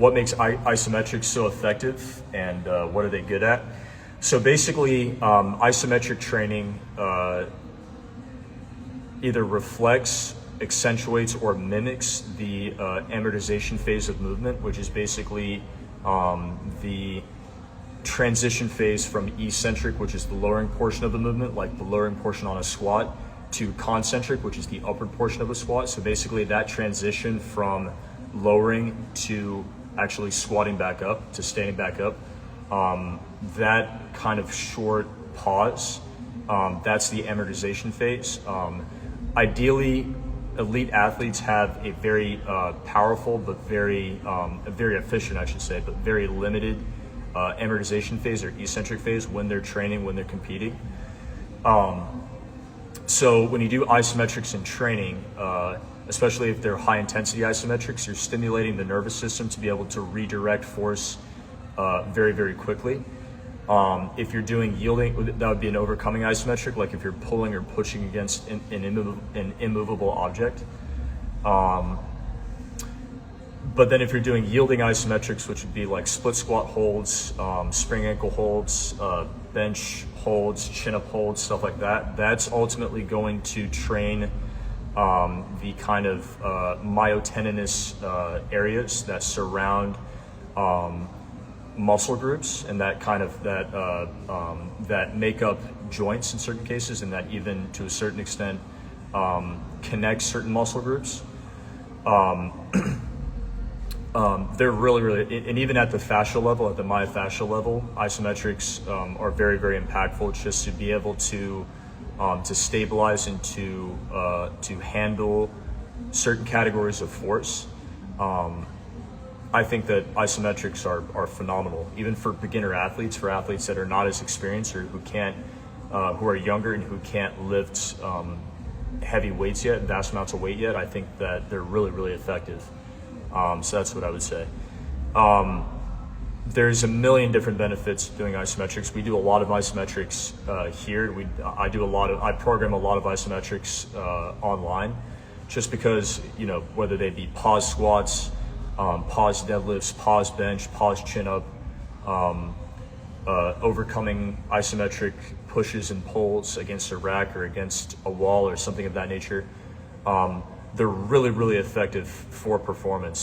what makes isometrics so effective and what are they good at. So basically, isometric training either reflects, accentuates, or mimics the amortization phase of movement, which is basically the transition phase from eccentric, which is the lowering portion of the movement, like the lowering portion on a squat, to concentric, which is the upward portion of a squat. So basically that transition from lowering to actually squatting back up to standing back up, that kind of short pause, that's the amortization phase. Ideally, elite athletes have a very powerful but very efficient, I should say, but very limited amortization phase or eccentric phase when they're training, when they're competing. So when you do isometrics in training, especially if they're high intensity isometrics, you're stimulating the nervous system to be able to redirect force very, very quickly. If you're doing yielding, that would be an overcoming isometric, like if you're pulling or pushing against an immovable object. But then if you're doing yielding isometrics, which would be like split squat holds, spring ankle holds, bench holds, chin-up holds, stuff like that, that's ultimately going to train the kind of myotendinous areas that surround muscle groups, and that kind of that make up joints in certain cases, and that even to a certain extent connect certain muscle groups. They're really, and even at the fascial level, at the myofascial level, isometrics are very, very impactful, just to be able to stabilize and to handle certain categories of force. I think that isometrics are phenomenal, even for beginner athletes, for athletes that are not as experienced or who are younger and who can't lift heavy weights yet, vast amounts of weight yet. I think that they're really, really effective. So that's what I would say. There's a million different benefits of doing isometrics. We do a lot of isometrics here. I program a lot of isometrics online, just because, whether they be pause squats, pause deadlifts, pause bench, pause chin up, overcoming isometric pushes and pulls against a rack or against a wall or something of that nature. They're really, really effective for performance.